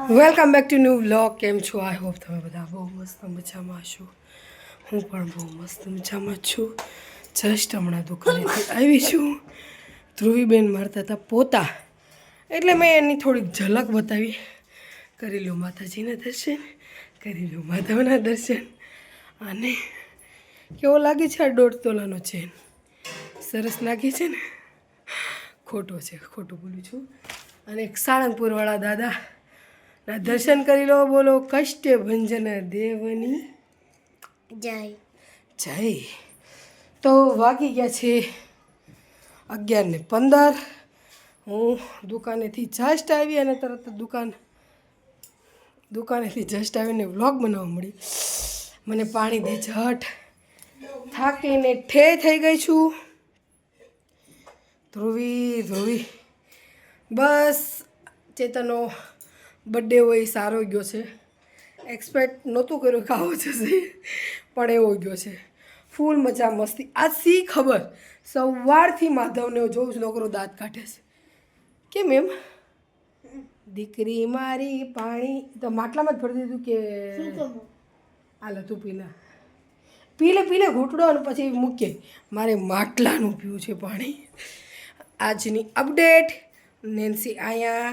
Welcome back to new vlog. કેમ છો? I hope તમે બધા બહુ મસ્ત મજામાં છો. હું પણ બહુ મસ્ત મજામાં છું. જસ્ટ હમણાં દુકાનેથી આવી છું. ધ્રુવીબેન મારતા હતા પોતા, એટલે મેં એની થોડીક ઝલક બતાવી. કરી લો માતાજીના દર્શન, કરી લો માધવના દર્શન. અને કેવો લાગે છે આ 1.5 તોલાનો ચેન? સરસ લાગે છે ને? ખોટો છે, ખોટું બોલું છું. અને એક સાળંગપુરવાળા દાદા ના દર્શન કરી લો. બોલો કષ્ટ ભંજન દેવની જય. જય. તો વાગી ગયા છે 11:15. હું દુકાનેથી જસ્ટ આવી અને તરત દુકાનેથી જસ્ટ આવીને વ્લોગ બનાવવા મળી. મને પાણી દે ઝટ, થાકીને ઠે થઈ ગઈ છું. ધ્રુવી બસ ચેતનનો બર્થડે હોય સારો ગયો છે. એક્સપેક્ટ નહોતું કર્યું કે આવો જશે, પણ એવો ગયો છે. ફૂલ મજા મસ્તી. આજ સી ખબર, સવારથી માધવને જોઉં છું નોકરો દાંત કાઢે છે. કેમ એમ? દીકરી મારી પાણી તો માટલામાં જ ભરી દીધું કે હાલો તું પીલે ઘૂંટડો અને પછી મૂકે. મારે માટલાનું પીવું છે પાણી. આજની અપડેટ. નેન્સી અહીંયા,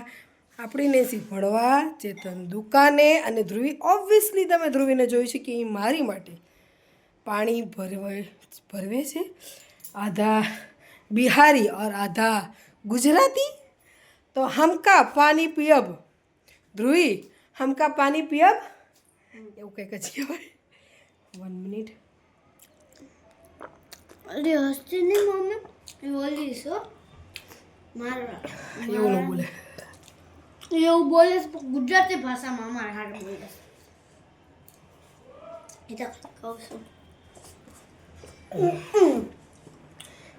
આપણી નેન્સી ભણવા, ચેતન દુકાને, અને ધ્રુવી ઓબ્વિયસલી તમે ધ્રુવીને જોયું છે કે એ મારી માટે પાણી ભરવે છે. આધા બિહારી और આધા ગુજરાતી. તો હમકા પાણી પિયબ. ધ્રુવી હમકા પાણી પિયબ, એવું કંઈક જ કહેવાય. 1 મિનિટ. અરે હસ્તી નહીં મમ્મી, એ ઓલી છો મારા એવું ન બોલે. એવું બોલે છે પણ ગુજરાતી ભાષામાં અમારા હાડ બોલે છે. એ તો કહું છું.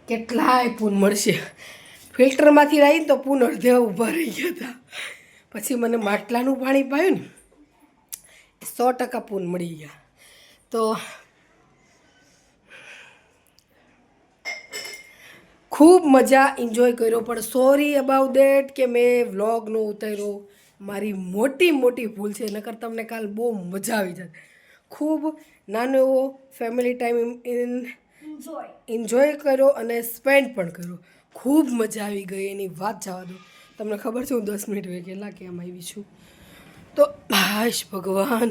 કેટલાય પૂન મળશે. ફિલ્ટરમાંથી લાવીને તો પૂન અડધે ઊભા રહી ગયા હતા. પછી મને માટલાનું પાણી પાયું ને, 100% પૂન મળી ગયા. તો ખૂબ મજા એન્જોય કર્યો. પણ સોરી અબાઉટ દેટ કે મેં વ્લોગ નો ઉતાર્યો. મારી મોટી ભૂલ છે. નકર તમને કાલ બહુ મજા આવી જાય. ખૂબ નાનો એવો ફેમિલી ટાઈમ એન્જોય કર્યો અને સ્પેન્ડ પણ કર્યો. ખૂબ મજા આવી ગઈ, એની વાત જવા દો. તમને ખબર છે હું 10 મિનિટ વહેલા કેમ આવી છું? તો હાશ ભગવાન,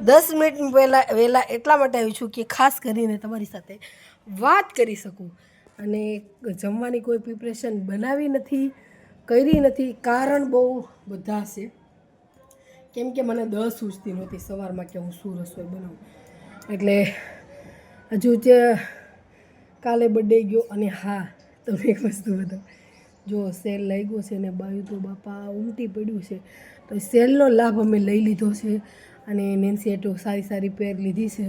10 મિનિટ વહેલા એટલા માટે આવી છું કે ખાસ કરીને તમારી સાથે વાત કરી શકું. અને જમવાની કોઈ પ્રિપરેશન બનાવી નથી, કરી નથી. કારણ બહુ બધા છે. કેમ કે મને 10 સૂચતી નહોતી સવારમાં કે હું શું રસોઈ બનાવું. એટલે હજુ જે કાલે બર્થડે ગયો. અને હા, તમને એક વસ્તુ બતાવું. જો સેલ લાગ્યો છે ને બાયું તો બાપા ઉમટી પડ્યું છે. તો સેલનો લાભ અમે લઈ લીધો છે. અને નેન્સીએ તો સારી પેર લીધી છે.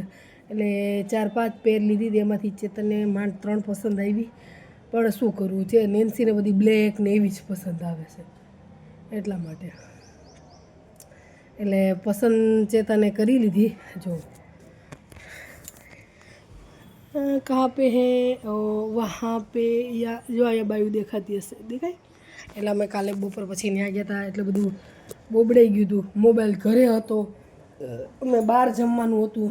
એટલે 4-5 પેર લીધી હતી. એમાંથી ચેતનને માંડ 3 પસંદ આવી. પણ શું કરવું છે, નેન્સીને બધી બ્લેક ને એવી જ પસંદ આવે છે. એટલા માટે એટલે પસંદ ચેતને કરી લીધી. જો कहाँ पे है वहाँ पे, યા જો અહીંયા બાયું દેખાતી હશે, દેખાય? એટલે અમે કાલે બપોર પછી ત્યાં ગયા હતા. એટલે બધું બોબડાઈ ગયું હતું. મોબાઈલ ઘરે હતો, અમે બહાર જમવાનું હતું.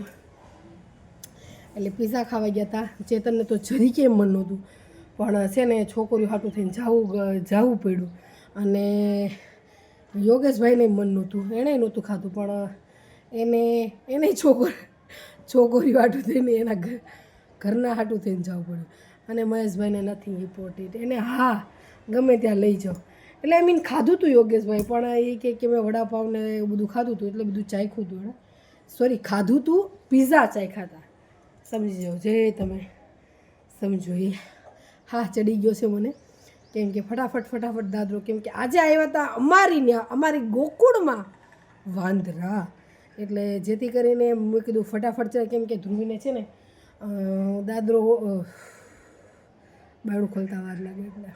એટલે પીઝા ખાવા ગયા હતા. ચેતનને તો જરી કેમ મન નહોતું, પણ છે ને છોકરીઓ હાટું થઈને જવું પડ્યું. અને યોગેશભાઈને મન નહોતું, એણે નહોતું ખાતું, પણ એને છોકરીઓ હાટું થઈને એના ઘરના હાટું થઈને જવું પડ્યું. અને મહેશભાઈને નથી ઇમ્પોર્ટેન્ટ, એને હા ગમે ત્યાં લઈ જાઓ. એટલે આઈ મીન ખાધું હતું યોગેશભાઈ, પણ એ કે મેં વડાપાવને એવું બધું ખાધું હતું, એટલે બધું ચાખ્યું હતું. સોરી, ખાધું હતું, પીઝા ચાખ્યા હતા. સમજી જાઓ જે તમે સમજો એ. હા, ચડી ગયો છે મને. કેમ કે ફટાફટ દાદરો, કેમ કે આજે આવ્યા હતા અમારી ગોકુળમાં વાંદરા. એટલે જેથી કરીને મેં કીધું ફટાફટ છે. કેમ કે ધ્રુવીને છે ને દાદરો બાળું ખોલતા વાર લાગે. એટલે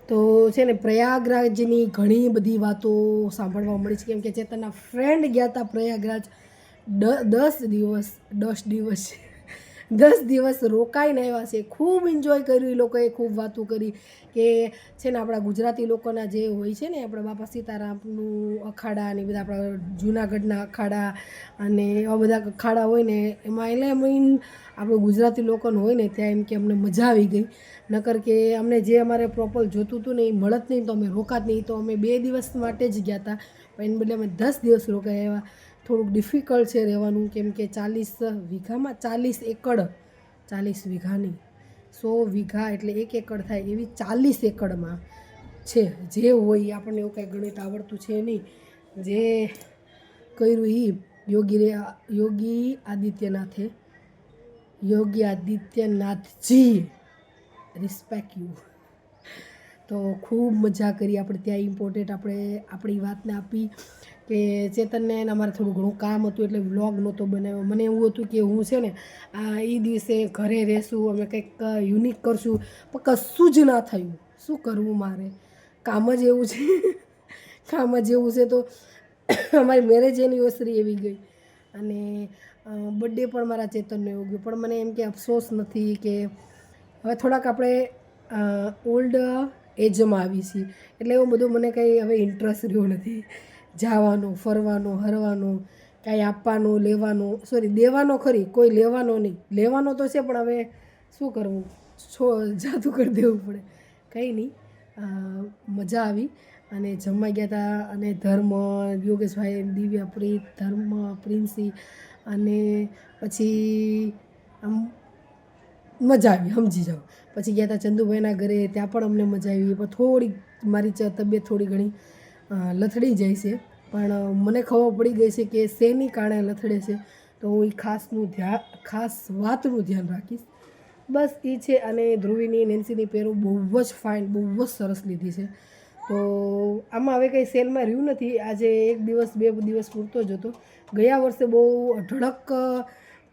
તો છે ને પ્રયાગરાજની ઘણી બધી વાતો સાંભળવા મળી છે. કેમ કે ચેતનના ફ્રેન્ડ ગયા હતા પ્રયાગરાજ 10 દિવસ 10 દિવસ રોકાઈને આવ્યા છે. ખૂબ એન્જોય કર્યું એ લોકોએ, ખૂબ વાતો કરી કે છે ને આપણા ગુજરાતી લોકોના જે હોય છે ને આપણા બાપા સીતારામનું અખાડા અને બધા આપણા જૂનાગઢના અખાડા અને એવા બધા અખાડા હોય ને એમાં એટલે મીન આપણું ગુજરાતી લોકોનું હોય ને ત્યાં એમ કે અમને મજા આવી ગઈ. નકર કે અમને જે અમારે પ્રોપર જોતું હતું ને એ મળત નહીં તો અમે રોકાત નહીં. તો અમે 2 દિવસ માટે જ ગયા હતા પણ એને બદલે અમે 10 દિવસ રોકાયા એવા. થોડુંક ડિફિકલ્ટ છે રહેવાનું કેમ કે 40 વીઘામાં 40 એકડ, 40 વીઘા નહીં 100 વીઘા એટલે 1 એકડ થાય એવી 40 એકડમાં છે. જે હોય આપણને એવું કાંઈ ગણિત આવડતું છે નહીં. જે કર્યું એ યોગી આદિત્યનાથજી રિસ્પેક્ટ યુ. તો ખૂબ મજા કરી આપણે ત્યાં. ઇમ્પોર્ટન્ટ આપણે આપણી વાતને આપી કે ચેતનને અમારે થોડું ઘણું કામ હતું એટલે વ્લોગ નહોતો બનાવ્યો. મને એવું હતું કે હું છે ને એ દિવસે ઘરે રહેશું, અમે કંઈક યુનિક કરશું પણ કશું જ ના થયું. શું કરવું મારે, કામ જ એવું છે કામ જ એવું છે. તો અમારી મેરેજ એનિવર્સરી એવી ગઈ અને બર્થડે પણ મારા ચેતનનો એવું ગયો. પણ મને એમ કે અફસોસ નથી કે હવે થોડાક આપણે ઓલ્ડ એજમાં આવી છીએ એટલે એવું બધું મને કંઈ હવે ઇન્ટરેસ્ટ રહ્યો નથી. જવાનો, ફરવાનો, હરવાનો, કાંઈ આપવાનો, લેવાનો, સોરી દેવાનો ખરી, કોઈ લેવાનો નહીં. લેવાનો તો છે પણ હવે શું કરવું, જાતું કરી દેવું પડે. કંઈ નહીં, મજા આવી અને જમવા ગયા હતા. અને ધર્મ, યોગેશભાઈ, દિવ્યા, પ્રીત, ધર્મ, પ્રિન્સી અને પછી આમ મજા આવી, સમજી જાઓ. પછી ગયા હતા ચંદુભાઈના ઘરે, ત્યાં પણ અમને મજા આવી. પણ થોડી મારી તબિયત થોડી ઘણી લથડી જાય છે પણ મને ખબર પડી ગઈ છે કે શેની કારણે લથડે છે. તો હું એ ખાસ વાતનું ધ્યાન રાખીશ. બસ એ છે. અને ધ્રુવીની, નેન્સીની પહેરું બહુ જ ફાઇન, બહુ જ સરસ લીધી છે. તો આમાં હવે કંઈ સેલમાં રહ્યું નથી. આજે 1 દિવસ 2 દિવસ પૂરતો જ હતો. ગયા વર્ષે બહુ અઢળક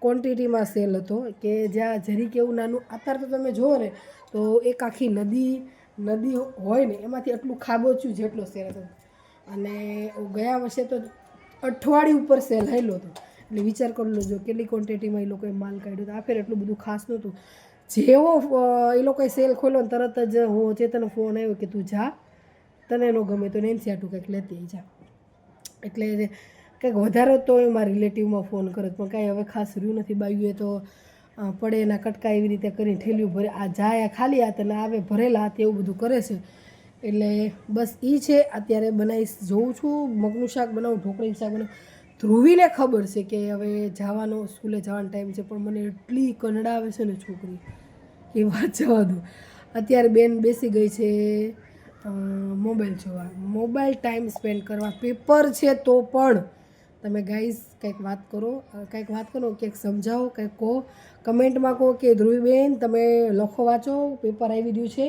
ક્વોન્ટિટીમાં સેલ હતો કે જ્યાં જરીક એવું નાનું, અત્યારે તો તમે જુઓ ને તો એક આખી નદી હોય ને એમાંથી આટલું ખાબોચ્યું જેટલો સેલ હતો. અને ગયા વર્ષે તો અઠવાડિયું ઉપર સેલ થયેલો હતો. એટલે વિચાર કરી લેજો કેટલી ક્વોન્ટિટીમાં એ લોકોએ માલ કાઢ્યો હતો. આ ફેર એટલું બધું ખાસ નહોતું. જેવો એ લોકોએ સેલ ખોલ્યો ને તરત જ હું ચેતનનો ફોન આવ્યો કે તું જા, તને ન ગમે તો નેન્સી આટું કંઈક લેતી જા. એટલે કંઈક વધારે તો મારા રિલેટિવમાં ફોન કરે પણ કાંઈ હવે ખાસ રહ્યું નથી. બાયુએ તો પડે એના કટકા એવી રીતે કરીને ઠેલ્યું ભરે, આ જાય ખાલી હાથ અને આવે ભરેલા હાથ, એવું બધું કરે છે. એટલે બસ એ છે. અત્યારે બનાવીશ, જોઉં છું મગનું શાક બનાવું, ઢોકળીનું શાક બનાવું. ધ્રુવીને ખબર છે કે હવે જવાનો, સ્કૂલે જવાનો ટાઈમ છે પણ મને એટલી કંડાવે છે ને છોકરી, એ વાત જવા દો. અત્યારે બેન બેસી ગઈ છે મોબાઈલ જોવા, મોબાઈલ ટાઈમ સ્પેન્ડ કરવા. પેપર છે તો પણ તમે ગાઈઝ કંઈક વાત કરો, કંઈક સમજાવો, કંઈક કહો, કમેન્ટમાં કહો કે ધ્રુવીબેન તમે લખો, વાંચો, પેપર આવી રહ્યું છે.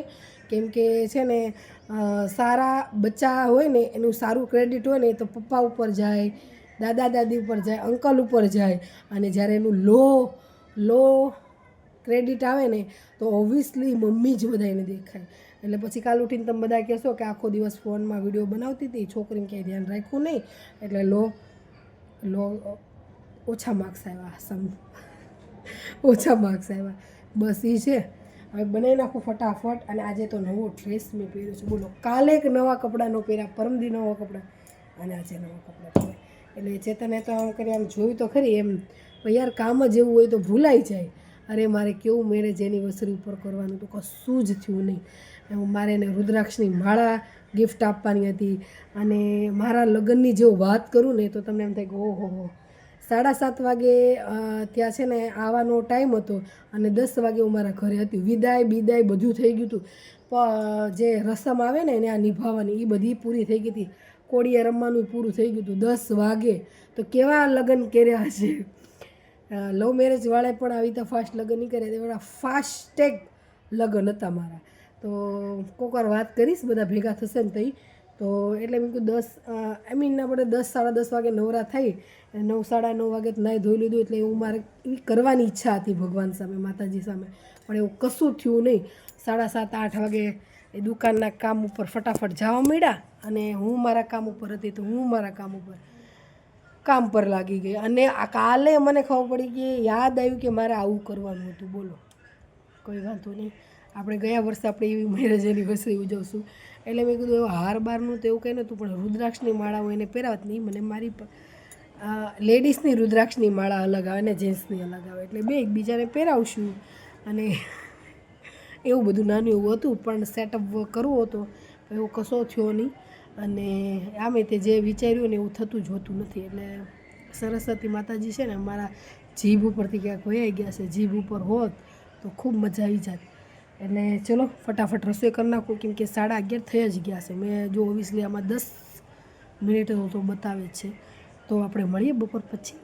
કેમ કે છે ને સારા બચ્ચા હોય ને એનું સારું ક્રેડિટ હોય ને તો પપ્પા ઉપર જાય, દાદા દાદી ઉપર જાય, અંકલ ઉપર જાય. અને જ્યારે એનું લો ક્રેડિટ આવે ને તો ઓબ્વિયસલી મમ્મી જ બધાને દેખાય. એટલે પછી કાલ ઉઠીને તમે બધા કહેશો કે આખો દિવસ ફોનમાં વિડીયો બનાવતી હતી, છોકરીને ક્યાંય ધ્યાન રાખ્યું નહીં એટલે ઓછા માર્ક્સ આવ્યા, ઓછા માર્ક્સ આવ્યા. બસ એ છે. હવે બનાવી નાખું ફટાફટ. અને આજે તો નવો ડ્રેસ મેં પહેર્યો છે. બોલો, કાલે એક નવા કપડાં પહેર્યા, પરમદી નવા કપડાં અને આજે નવા કપડાં પહેર્યા. એટલે ચેતને તો આમ કરી આમ જોયું તો ખરી એમ પણ યાર કામ જ એવું હોય તો ભૂલાઈ જાય. અરે મારે કેવું મેરેજ એનિવર્સરી ઉપર કરવાનું તો કશું જ થયું નહીં. મારે એને રુદ્રાક્ષની માળા ગિફ્ટ આપવાની હતી. અને મારા લગ્નની જો વાત કરું ને તો તમને એમ થાય કે ઓહો, 7:30 વાગે ત્યાં છે ને આવવાનો ટાઈમ હતો અને 10 વાગે હું મારા ઘરે હતી. વિદાય બધું થઈ ગયું હતું પણ જે રસમ આવે ને એને આ નિભાવવાની એ બધી પૂરી થઈ ગઈ હતી. કોળીએ રમવાનું પૂરું થઈ ગયું હતું 10 વાગે. તો કેવા લગ્ન કર્યા છે. લવ મેરેજવાળાએ પણ આવી રીતે ફાસ્ટ લગ્ન નહીં કર્યા, એવા ફાસ્ટેગ લગ્ન હતા મારા. તો કોઈક વાર વાત કરીશ, બધા ભેગા થશે ને તઈ. તો એટલે મેં કીધું 10 આપણે 10-10:30 વાગે નવરા થઈ, 9-9:30 વાગે નાહી ધોઈ લીધું. એટલે હું મારે એવી કરવાની ઈચ્છા હતી ભગવાન સામે, માતાજી સામે, પણ એવું કશું થયું નહીં. 7:30-8 વાગે એ દુકાનના કામ ઉપર ફટાફટ જવા માંડ્યા અને હું મારા કામ ઉપર હતી તો હું મારા કામ ઉપર. કામ પર લાગી ગઈ. અને આ કાલે મને ખબર પડી કે યાદ આવ્યું કે મારે આવું કરવાનું હતું. બોલો, કોઈ વાંધો નહીં. આપણે ગયા વર્ષે આપણે એવી મેરેજ એનિવર્સરી ઉજવશું. એટલે મેં કીધું એવું હાર બારનું તો એવું કંઈ નહોતું, પણ રુદ્રાક્ષની માળા હોય એને પહેરાવત નહીં. મને મારી લેડીઝની રુદ્રાક્ષની માળા અલગ આવે ને જેન્ટ્સની અલગ આવે, એટલે બે એકબીજાને પહેરાવશું. અને એવું બધું નાનું એવું હતું, પણ સેટઅપ કરવો હતો, એવો કશો થયો નહીં. અને આમે તે જે વિચાર્યું ને એવું થતું જ હોતું નથી. એટલે સરસ્વતી માતાજી છે ને મારા જીભ ઉપરથી ક્યાંક વહી ગયા છે. જીભ ઉપર હોત તો ખૂબ મજા આવી જાત. એટલે ચલો ફટાફટ રસોઈ કરી નાખું, કેમ કે 11:30 થઈ જ ગયા છે. મેં જો ઓબ્વિયસલી આમાં 10 મિનિટ તો બતાવે જ છે. તો આપણે મળીએ બપોર પછી.